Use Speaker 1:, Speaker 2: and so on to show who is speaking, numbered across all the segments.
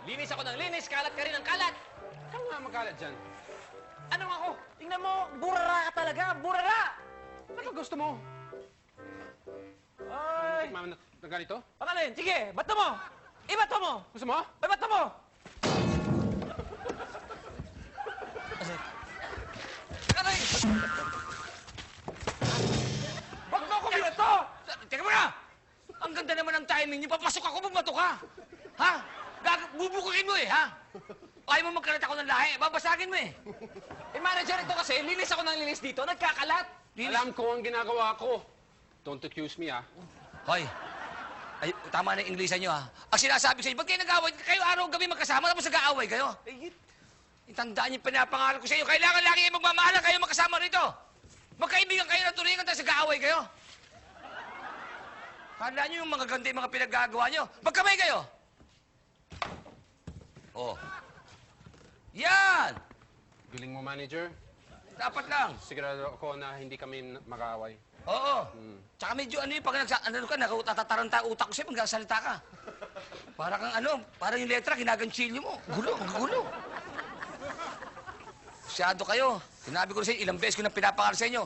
Speaker 1: Linis ako ng linis, kalat ka rin ng kalat.
Speaker 2: Saan nga magalat dyan?
Speaker 1: Ano ako? Tingnan mo, burara ka talaga, burara!
Speaker 2: Ano gusto mo?
Speaker 1: Ay!
Speaker 2: Mama na ganito?
Speaker 1: Pangalin, sige, bato mo! Ibato mo!
Speaker 2: Gusto mo?
Speaker 1: Ay, bato mo! Aray! Wag mo ako binato! Teka muna! Ang ganda naman ng timing niyo. Papasok ako, bumato ka! Ha? Bubukukin mo eh, ha? Ayaw mo magkalat ako ng lahi. Babasagin mo eh. Eh, manager, ito kasi, linis ako ng linis dito. Nagkakalat.
Speaker 2: Alam ko ang ginagawa ko. Don't accuse me, ah.
Speaker 3: Hoy, ay, tama na yung Inglesan nyo, ha? Ang sinasabi sa inyo, ba't kayo nag-aaway? Kayo araw-gabi magkasama, tapos nag-aaway kayo? Itandaan niyo yung pinapangaral ko sa inyo. Kailangan lagi kayo magmamahalan, kayo magkasama rito. Magkaibigan kayo na turingan, tapos nag-aaway kayo. Kala niyo yung mga ganda yung mga pinaggagawa niyo. Magkamay kayo. Oh. Yan!
Speaker 2: Galing mo, manager.
Speaker 3: Dapat lang.
Speaker 2: Sigurado ako na hindi kami makaaway.
Speaker 3: Oo. Tsaka medyo ano yung pag natataranta utak ko sa'yo pag nagsasalita ka. Para kang ano, parang yung letra, ginaganchilyo mo. Gulo, ang gulo. Masyado kayo. Sinabi ko na sa inyo, ilang beses ko nang pinapangaral sa inyo.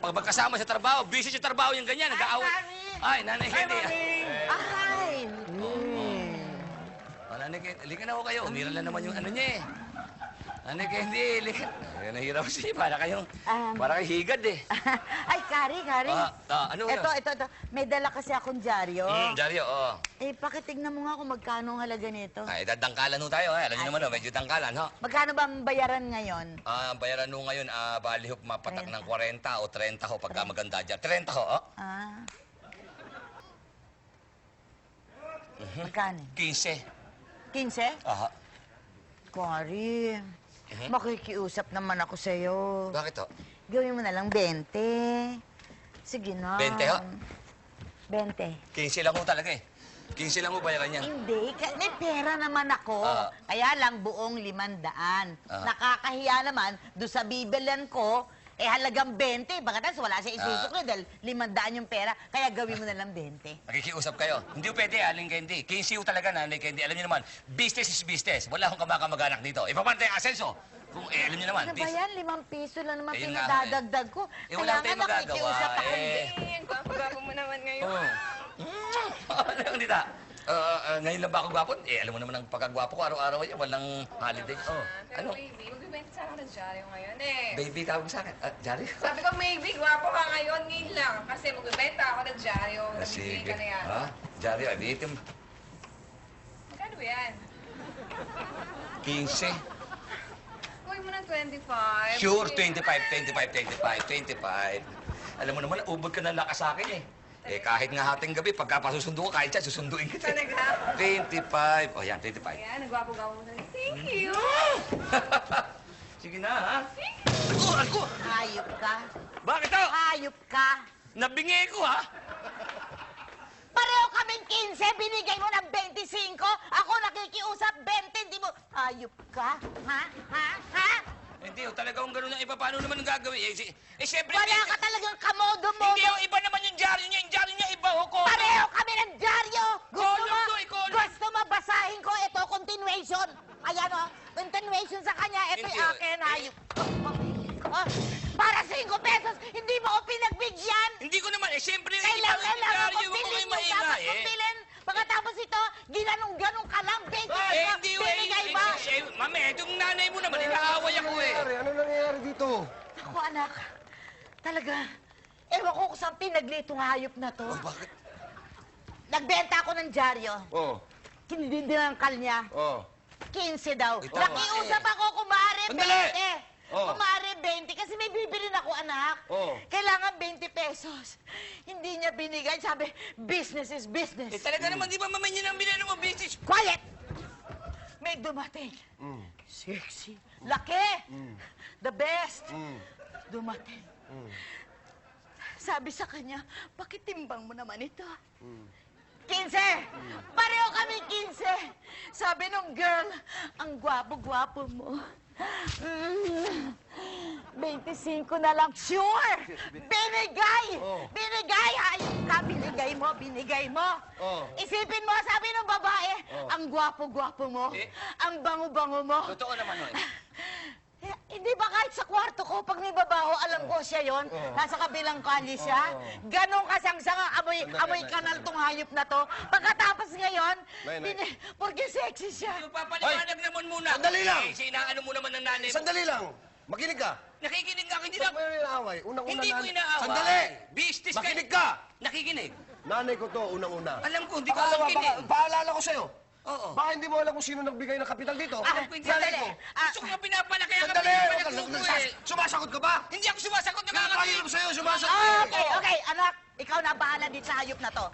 Speaker 3: Pag magkasama sa trabaho, busy sa trabaho yung ganyan, nag-aaway. Ay, Nanay Candy.
Speaker 4: Ay!
Speaker 3: Nanay Candy, halika na ho kayo. Umiral na naman yung ano niya eh. Nanay Candy, halika. Ay, nahirap siya. Para kayong higad eh.
Speaker 4: Ay, Kari.
Speaker 3: Ano?
Speaker 4: Ito. May dala kasi akong dyaryo.
Speaker 3: Dyaryo, oo.
Speaker 4: Eh, pakitignan mo nga kung magkano ang halaga nito.
Speaker 3: Ay, dadangkalan ho tayo. Alam niyo naman, medyo dangkalan, ho.
Speaker 4: Magkano ba ang bayaran ngayon?
Speaker 3: Ang bayaran ho ngayon, bali ho, mapatak ng 40 o 30 ho pagka maganda dyan. 30 ho, oh.
Speaker 4: Ah. Magkano?
Speaker 3: 15.
Speaker 4: 15?
Speaker 3: Aha.
Speaker 4: Kari, makikiusap naman ako sa'yo.
Speaker 3: Bakit ho?
Speaker 4: Gawin mo na lang 20. Sige na.
Speaker 3: 20 ho?
Speaker 4: 20.
Speaker 3: 15 lang ho talaga eh. 15 lang ho bayaran niya.
Speaker 4: Hindi, may pera naman ako. Kaya lang buong 500. Nakakahiya naman, doon sa bibilan ko, halagang 20. Baka wala siya isusukli dahil 500 yung pera. Kaya gawin mo na lang 20.
Speaker 3: Nakikiusap kayo. Hindi ho pwede, Aling Candy. 15 ho talaga, Nanay Candy. Alam niyo naman, business is business. Wala akong kamag-anak dito. Ipapantay ang asenso. Kung, alam niyo naman.
Speaker 4: Ano ba yan? 5 piso lang naman
Speaker 3: Ayun nga,
Speaker 4: pinadadagdag ko.
Speaker 3: wala
Speaker 4: Kaya
Speaker 3: tayong
Speaker 4: nga
Speaker 3: magagawa,
Speaker 4: nakikiusap ako.
Speaker 5: Ang gwapo-gwapo mo naman ngayon.
Speaker 3: Ano yung dita? Ngayon lang ba ako gwapo? Alam mo naman ang pagkagwapo ko. Araw-araw yan. Walang holiday.
Speaker 5: Pero
Speaker 3: Ano?
Speaker 5: maybe, magbibenta sa akin ng dyaryo ngayon eh.
Speaker 3: Baby, tawag sa akin. Jari?
Speaker 5: Sabi ko, maybe, gwapo ka ngayon, ngayon lang. Kasi magbibenta ako ng dyaryo. Nagbibili
Speaker 3: Sige.
Speaker 5: ka na yan.
Speaker 3: Ha? Jari, abitin.
Speaker 5: Magkano ba yan?
Speaker 3: 15.
Speaker 5: Gawin mo ng 25.
Speaker 3: Sure, 25. Alam mo naman, ubod ka ng lakas sa akin eh. Kahit nga hating gabi, pagkapasusundo ko, kahit siya, susunduin kita.
Speaker 5: Talaga?
Speaker 3: 25. O yan, 25.
Speaker 5: Ayan, nagwapo-gwapo mo. Thank you.
Speaker 3: Sige na, ha? Ako!
Speaker 4: Hayop ka.
Speaker 3: Bakit to?
Speaker 4: Hayop ka.
Speaker 3: Nabingi ko, ha?
Speaker 4: Pareho kaming 15, binigay mo ng 25. Ako nakikiusap 20, hindi mo... Hayop ka? Ha?
Speaker 3: Hindi, talagang ganun ang iba. Paano naman ang gagawin? Siyempre...
Speaker 4: Wala ka talagang kamodo mo.
Speaker 3: Hindi, iba naman yung dyaryo niya. Yung dyaryo niya iba, ho ko.
Speaker 4: Pareho kami ng dyaryo.
Speaker 3: Column to, column.
Speaker 4: Gusto mo basahin ko ito, continuation. Ayan o, continuation sa kanya. Ito'y
Speaker 3: Hindi,
Speaker 4: akin, hayop. Para 5 pesos, hindi mo ako pinagbigyan.
Speaker 3: Hindi ko naman. Siyempre, yung
Speaker 4: Kailangan
Speaker 3: iba yung
Speaker 4: lang
Speaker 3: dyaryo.
Speaker 4: ako
Speaker 3: Huwag ko
Speaker 4: bilhin
Speaker 3: kayo
Speaker 4: mo dapat
Speaker 3: maingay,
Speaker 4: kong bilhin. Pagkatapos ito, ginanong-ganong ka lang, 20 pesos.
Speaker 3: Hindi,
Speaker 4: Binigay ba?
Speaker 3: Mami, itong nanay mo naman, inaaway ako eh.
Speaker 6: Ano nangyayari dito?
Speaker 4: Ako, anak. Talaga. Ewan ko kung saan pinaglitong hayop na to.
Speaker 3: Bakit?
Speaker 4: Nagbenta ako ng dyaryo.
Speaker 6: Oh,
Speaker 4: Kinidindinangkal niya.
Speaker 6: oh.
Speaker 4: 15 daw.
Speaker 3: Ito,
Speaker 4: Nakiusap ako, kumare, 20.
Speaker 6: Sandali! Oh.
Speaker 4: Kumare, 20. Kasi may bibilin ako, anak.
Speaker 6: Oh.
Speaker 4: Kailangan 20 pesos. Hindi niya binigay. Sabi, business is business.
Speaker 3: Talaga naman, di ba mamay niya nang binano mo business?
Speaker 4: Quiet! May dumating. Sexy. Laki. The best. Dumating. Sabi sa kanya, pakitimbang mo naman ito. 15! Pareho kami 15! Sabi nung girl, ang gwapo-gwapo mo. 25 na lang. Sure! Binigay! Binigay! Ayun ka, binigay mo.
Speaker 6: Oh.
Speaker 4: Isipin mo, sabi ng babae, ang gwapo-gwapo mo, ang bango-bango mo.
Speaker 3: Totoo naman, Noy.
Speaker 4: Hindi ba kahit sa kwarto ko, pag may babaho, alam ko siya yon, nasa kabilang kali siya. Ganon kasangsanga, amoy kanal tong hayop na to. Pagkatapos ngayon,
Speaker 6: Nay.
Speaker 4: porque sexy siya.
Speaker 3: Yung papaliwanag naman muna.
Speaker 6: Sandali lang.
Speaker 3: Sinaano mo naman ng nanay mo.
Speaker 6: Sandali lang. Makinig ka.
Speaker 3: Nakikinig nga ako, hindi
Speaker 6: Ba't
Speaker 3: na...
Speaker 6: mo yung inaaway? Unang-una
Speaker 3: Hindi ko
Speaker 6: nanay-
Speaker 3: inaaway.
Speaker 6: Sandali!
Speaker 3: Business
Speaker 6: Makinig ka!
Speaker 3: Nakikinig.
Speaker 6: Nanay ko to, unang-una.
Speaker 3: Alam ko, hindi ko
Speaker 6: Pangalawa,
Speaker 3: makikinig.
Speaker 6: paalala ko sa'yo.
Speaker 3: Oo.
Speaker 6: Baka hindi mo alam kung sino nagbigay ng kapital dito.
Speaker 3: Alam ko, hindi
Speaker 4: sandali.
Speaker 3: alam ko. Gusto ko nga pinapalaki ang
Speaker 6: Sandali!
Speaker 3: pinapalaki mo eh.
Speaker 6: Sumasagot ka ba?
Speaker 3: Hindi ako sumasagot na
Speaker 6: Nakakahiram sa'yo, sumasagot.
Speaker 4: Okay, anak, ikaw na bahala dito sa hayop na to.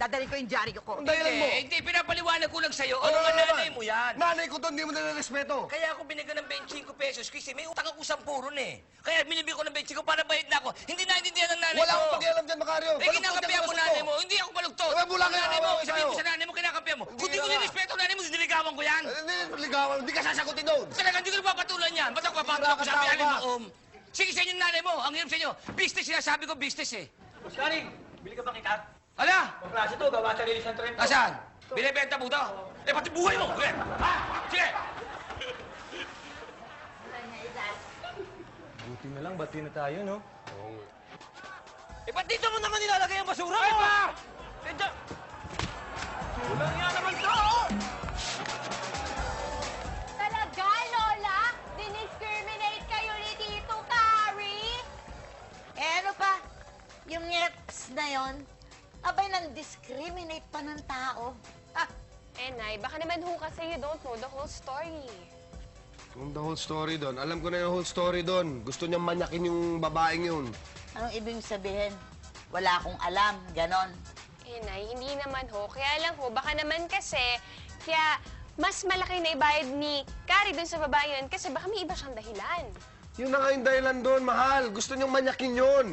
Speaker 4: Dadali ko yung dyaryo ko.
Speaker 6: Ang dahilan mo.
Speaker 3: Hindi, pinapaliwanag ko lang sa'yo.
Speaker 6: Ano
Speaker 3: Oo,
Speaker 6: na
Speaker 3: nanay
Speaker 6: naman?
Speaker 3: mo yan.
Speaker 6: Nanay ko to, hindi mo nare-respeto.
Speaker 3: Kaya ako binigyan ng 25 pesos kasi may utang ako 10 ron eh. Kaya binibigyan ko ng 25 para bayad na ako. Hindi naintindihan ng nanay
Speaker 6: Wala
Speaker 3: mo.
Speaker 6: akong pakialam dyan, Macario.
Speaker 3: Eh, kinakampihan ko nanay mo. Hindi ako balugtot.
Speaker 6: Eh, wala
Speaker 3: Ang
Speaker 6: kang
Speaker 3: nanay mo,
Speaker 6: away
Speaker 3: sabihin
Speaker 6: sa'yo.
Speaker 3: ko sa nanay mo, kinakampihan mo.
Speaker 6: Hindi
Speaker 3: Kung di ko
Speaker 6: nga.
Speaker 3: nirespeto ang nanay mo, diniligawan ko yan.
Speaker 6: Hindi, ligawan. Hindi ka sasagutin doon.
Speaker 3: Talaga, hindi ko napapatulan yan. Ba't ako papatulan ko sabi alin mo, Sige sa inyo nanay mo, ang hirap sa inyo. Business sinasabi ko, business eh.
Speaker 7: Karing, bili ka bang ikat?
Speaker 3: Ala,
Speaker 7: Ang klase to, gawa sa Lili San Trento.
Speaker 3: asan? Binibenta mo to? Eh, pati buhay mo. Sige. Ha? Sige.
Speaker 7: Buti na lang, bati na tayo, no?
Speaker 3: Eh, ba't dito mo naman nilalagay ang basura mo? Ay, pa! Dito!
Speaker 7: Walang yan naman to!
Speaker 5: Talaga, Lola? Diniscriminate kayo ni Tito Carrie?
Speaker 4: Eh, ano pa? Yung nyeps na yon, abay nang discriminate pa ng tao.
Speaker 5: Eh, Nay, baka naman ho kasi you don't know the whole story.
Speaker 6: Yung the whole story doon. Alam ko na yung whole story doon. Gusto niyang manyakin yung babaeng yun.
Speaker 4: Anong ibig sabihin? Wala akong alam, ganon.
Speaker 5: Eh, Nay, hindi naman ho. Kaya lang ho, baka naman kasi, kaya mas malaki na ibayad ni Carrie dun sa babae yun kasi baka may iba siyang dahilan.
Speaker 6: Yun na nga yung dahilan doon, mahal. Gusto niyang manyakin yun.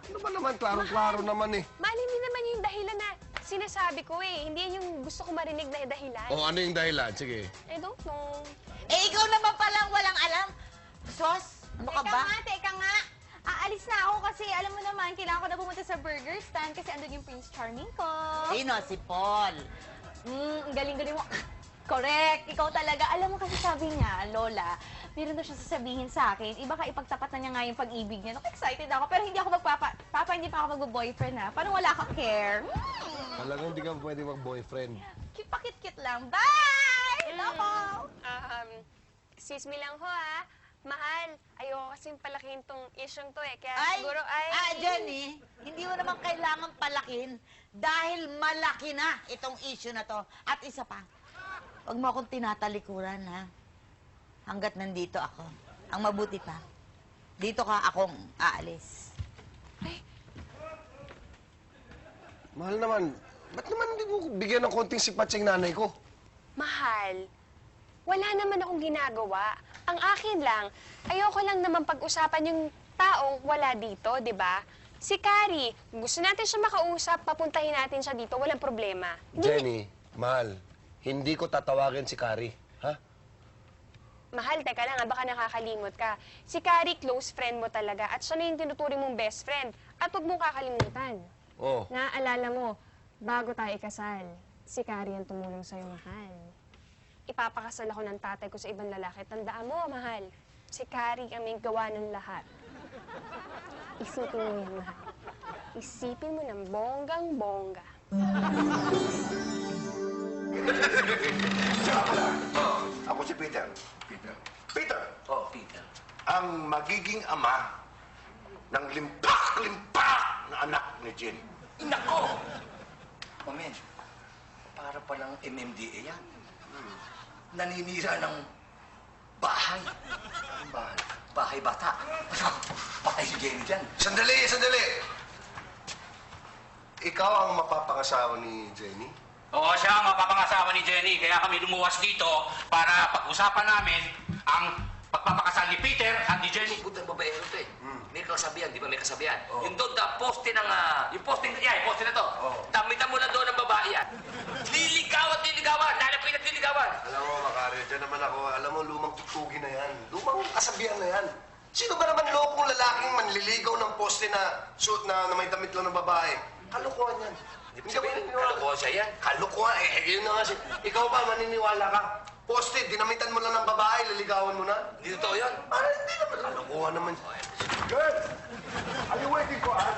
Speaker 6: Ano ba naman? Klaro-klaro naman eh.
Speaker 5: Mali, hindi naman yung dahilan na sinasabi ko eh. Hindi yan yung gusto ko marinig na dahilan.
Speaker 6: O, ano yung dahilan? Sige.
Speaker 5: I don't know.
Speaker 4: Eh, ikaw naman palang walang alam. Sos, ano ka ba?
Speaker 8: Teka nga. Aalis na ako kasi alam mo naman, kailangan ko na pumunta sa burger stand kasi andun yung Prince Charming ko.
Speaker 4: Sino? Si Paul.
Speaker 8: Ang galing-galing mo. Correct. Ikaw talaga. Alam mo kasi sabi niya, Lola, meron na siya sasabihin sa akin. Iba ka ipagtapat na niya nga yung pag-ibig niya. Excited ako. Pero hindi ako Papa, hindi pa ako mag-boyfriend ha. Parang wala ka care.
Speaker 6: Talagang hindi ka pwede mag-boyfriend.
Speaker 8: Cute pa cute lang. Bye! Loko!
Speaker 5: Excuse me lang ho ah. Mahal, ayoko kasing palakihin tong isyong to eh. Kaya
Speaker 4: Ay,
Speaker 5: siguro ay...
Speaker 4: Jenny, hindi mo naman kailangan palakin dahil malaki na itong issue na to. At isa pa, huwag mo akong tinatalikuran, ha? Hanggat nandito ako. Ang mabuti pa, dito ka akong aalis.
Speaker 6: Mahal naman, ba't naman hindi mo bigyan ng konting sipatsing nanay ko?
Speaker 5: Mahal, wala naman akong ginagawa. Ang akin lang, ayoko lang naman pag-usapan yung taong wala dito, di ba? Si Carrie, gusto natin siya makausap, papuntahin natin siya dito, walang problema.
Speaker 6: Jenny, mahal, hindi ko tatawagin si Carrie. Ha?
Speaker 5: Mahal, teka lang, baka nakakalimot ka. Si Carrie, close friend mo talaga, at siya na yung tinuturing mong best friend. At huwag mong kakalimutan.
Speaker 6: Oh.
Speaker 5: Naaalala mo, bago tayo ikasal, si Carrie ang tumulong sa'yo, mahal. Ipapakasal ako ng tatay ko sa ibang lalaki. Tandaan mo, mahal, si Carrie ang may gawa ng lahat. Isipin mo yan, mahal. Isipin mo ng bonggang-bongga.
Speaker 9: Ako si Peter.
Speaker 3: Peter.
Speaker 9: Peter,
Speaker 3: Oh, Peter.
Speaker 9: ang magiging ama ng limpak-limpak na anak ni Jen.
Speaker 3: Nako! Mamen, para palang MMDA yan. Naninira ng bahay. Ang bahay? Bahay bata. Patay si Jenny dyan.
Speaker 9: Sandali, sandali! Ikaw ang mapapangasawa ni Jenny?
Speaker 10: Oo, siya ang mapapangasawa ni Jenny. Kaya kami lumuwas dito para pag-usapan namin ang pagpapakasal ni Peter at ni Jenny.
Speaker 3: Putang babaero to eh. May kasabihan, di ba may kasabihan? Yung doon, poste ng, yung posting na to. Damitan mo lang doon ng babae yan. Liligaw at liligawan. Lalapin at liligawan.
Speaker 9: Alam mo, Makari,
Speaker 6: Medyo naman ako, alam mo, lumang tutugi na yan. Lumang kasabihan na yan. Sino ba naman lokong lalaking manliligaw ng poste na suit na may damit lang ng babae? Kalukuhan yan. Hindi ba naniniwala?
Speaker 3: Kalukuhan siya yan.
Speaker 6: Kalukuhan? Yun na nga siya. Ikaw ba, maniniwala ka? Poste, dinamitan mo lang ng babae, liligawan mo na?
Speaker 3: Hindi totoo yun.
Speaker 6: Hindi naman. Kalukuhan naman. Good! Are you waiting for us?